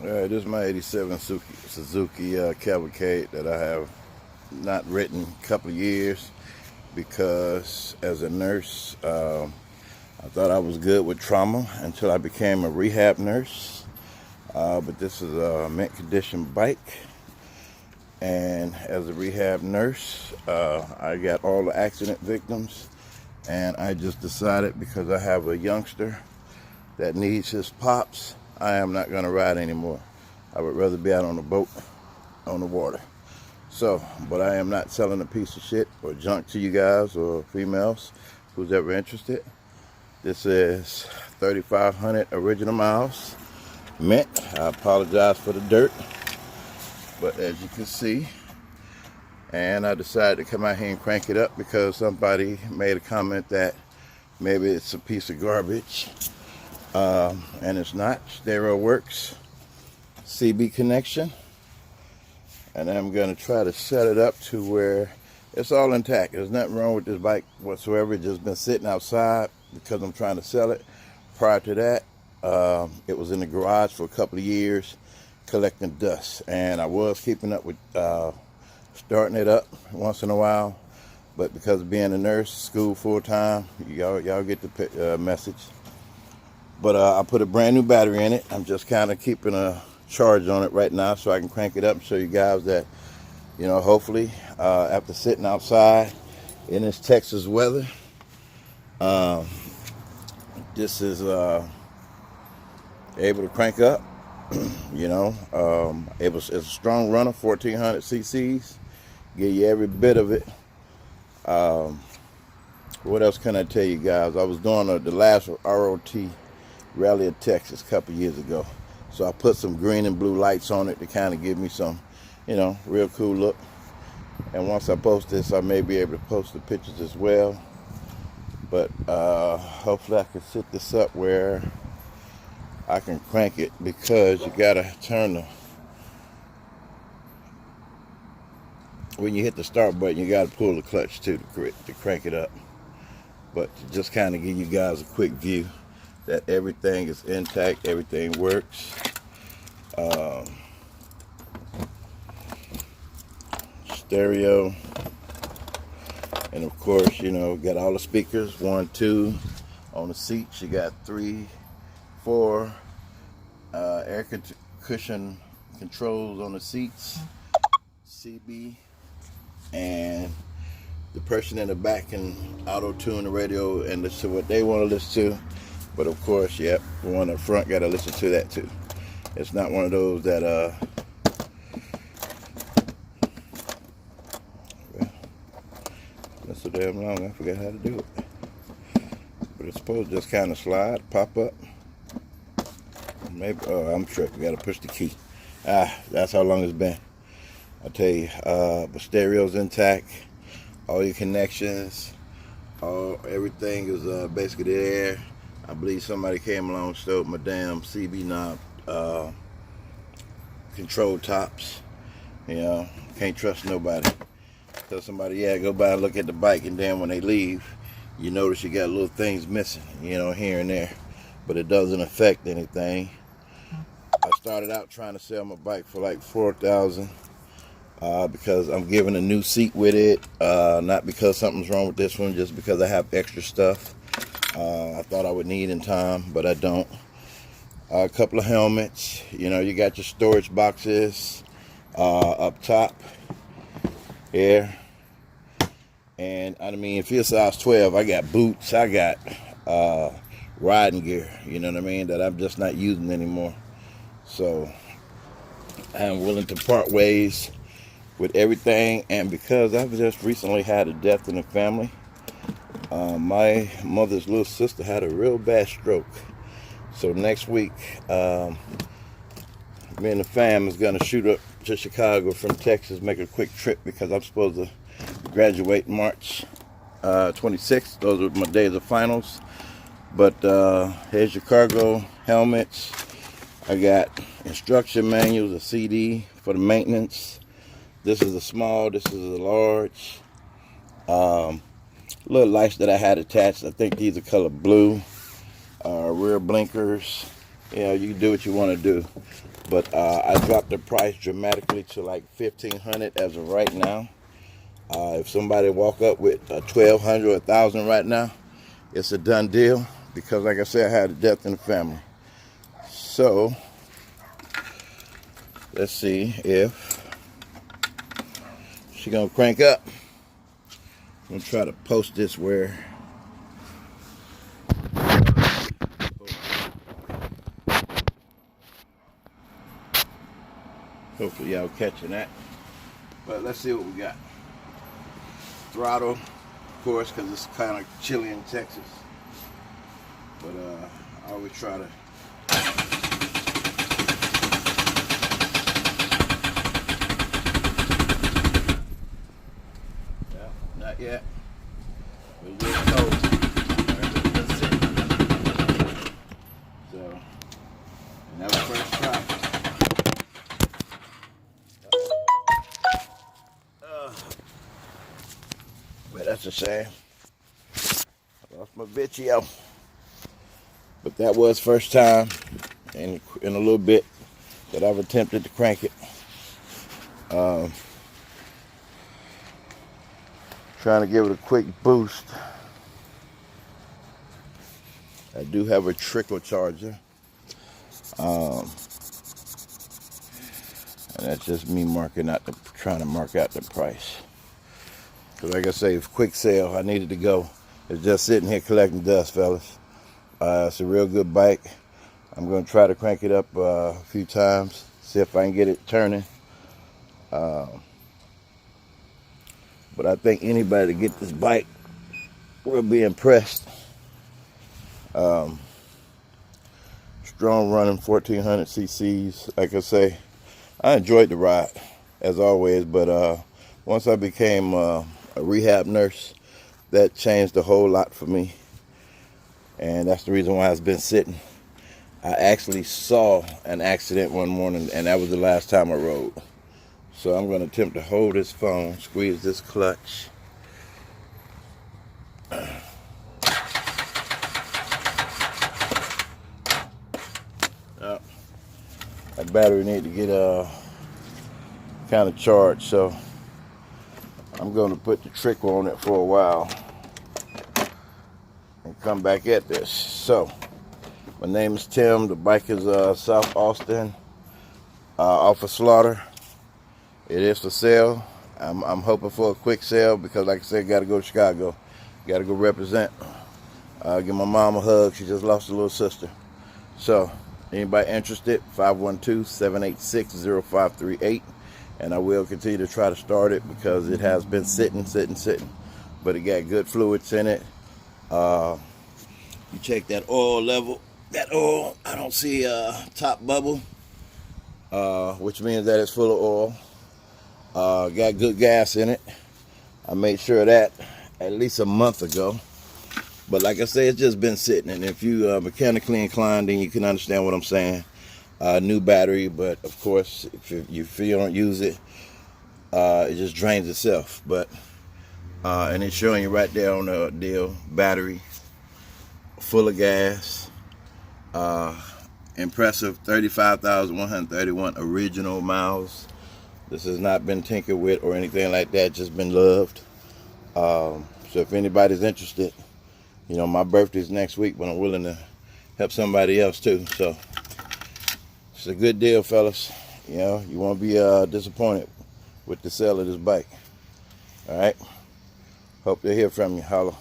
This is my 87 Suzuki Cavalcade that I have not ridden a couple of years because as a nurse, I thought I was good with trauma until I became a rehab nurse. But this is a mint condition bike. And as a rehab nurse, I got all the accident victims. And I just decided because I have a youngster that needs his pops, I am not going to ride anymore. I would rather be out on a boat on the water. So, but I am not selling a piece of shit or junk to you guys or females who's ever interested. This is 3,500 original miles, mint. I apologize for the dirt, but as you can see, and I decided to come out here and crank it up because somebody made a comment that maybe it's a piece of garbage. And it's not. Stereo works. CB connection. And I'm going to try to set it up to where it's all intact. There's nothing wrong with this bike whatsoever. It's just been sitting outside because I'm trying to sell it. Prior to that, it was in the garage for a couple of years collecting dust. And I was keeping up with starting it up once in a while. But because of being a nurse, school full-time, y'all get the message. But I put a brand new battery in it. I'm just kind of keeping a charge on it right now so I can crank it up and show you guys that, you know, hopefully after sitting outside in this Texas weather, this is able to crank up. You know, it's a strong runner, 1,400 cc's. Give you every bit of it. What else can I tell you guys? I was doing the last ROT Rally of Texas a couple years ago. So I put some green and blue lights on it to kind of give me some, you know, real cool look. And once I post this, I may be able to post the pictures as well. But hopefully I can set this up where I can crank it, because you gotta turn the, when you hit the start button, you gotta pull the clutch too to crank it up. But to just kind of give you guys a quick view that everything is intact, everything works. Stereo, and of course, you know, got all the speakers, 1, 2 on the seats. You got 3, 4 air cushion controls on the seats, CB, and the person in the back can auto tune the radio and listen to what they want to listen to. But of course, yep, the one in front got to listen to that too. It's not one of those that well, that's so damn long, I forgot how to do it. But it's supposed to just kind of slide, pop up. Maybe, oh, I'm tripping, got to push the key. That's how long it's been. I tell you, the stereo's intact, all your connections, everything is basically there. I believe somebody came along and stole my damn CB knob control tops. You know, can't trust nobody. Tell somebody, yeah, go by and look at the bike, and then when they leave, you notice you got little things missing, you know, here and there. But it doesn't affect anything. I started out trying to sell my bike for like $4,000 because I'm giving a new seat with it. Not because something's wrong with this one, just because I have extra stuff I thought I would need in time, but I don't. A couple of helmets. You know, you got your storage boxes up top here. And I mean, if you're size 12, I got boots, I got riding gear, you know what I mean, that I'm just not using anymore. So I'm willing to part ways with everything. And because I've just recently had a death in the family, my mother's little sister had a real bad stroke. So next week, me and the fam is going to shoot up to Chicago from Texas, make a quick trip, because I'm supposed to graduate March 26th. Those are my days of finals. But here's your cargo helmets. I got instruction manuals, a CD for the maintenance. This is a small, this is a large. Little lights that I had attached. I think these are color blue. Rear blinkers. You know, you can do what you want to do. But I dropped the price dramatically to like $1,500 as of right now. If somebody walk up with $1,200 or $1,000 right now, it's a done deal, because like I said, I had a death in the family. So let's see if she's gonna crank up. I'm gonna try to post this where hopefully y'all catching that. But let's see what we got. Throttle, of course, because it's kind of chilly in Texas. But I always try to not yet. We're getting cold. Let's see. So, and that was first try. But that's a shame. I lost my bitch, but that was first time in a little bit that I've attempted to crank it. Trying to give it a quick boost. I do have a trickle charger. And that's just me trying to mark out the price. Because like I say, it's quick sale. I needed to go. It's just sitting here collecting dust, fellas. It's a real good bike. I'm going to try to crank it up a few times, see if I can get it turning. But I think anybody to get this bike will be impressed. Strong running 1400 cc's. Like I say, I enjoyed the ride as always, but once I became a rehab nurse, that changed a whole lot for me, and that's the reason why it's been sitting. I actually saw an accident one morning, and that was the last time I rode. So I'm going to attempt to hold this phone, squeeze this clutch. That battery need to get kind of charged, so I'm going to put the trickle on it for a while and come back at this. So my name is Tim. The bike is South Austin, off of Slaughter. It is for sale. I'm hoping for a quick sale because, like I said, got to go to Chicago. Got to go represent. Give my mom a hug. She just lost a little sister. So anybody interested, 512-786-0538. And I will continue to try to start it because it has been sitting. But it got good fluids in it. You check that oil level. That oil, I don't see a top bubble, which means that it's full of oil. Got good gas in it. I made sure of that at least a month ago. But like I say, it's just been sitting. And if you are mechanically inclined, then you can understand what I'm saying. New battery, but of course, if you don't use it, it just drains itself. But and it's showing you right there on the deal, battery, full of gas. Impressive 35,131 original miles. This has not been tinkered with or anything like that, just been loved. So if anybody's interested, you know, my birthday's next week, but I'm willing to help somebody else too. So it's a good deal, fellas. You know, you won't be disappointed with the sale of this bike. All right. Hope to hear from you. Holla.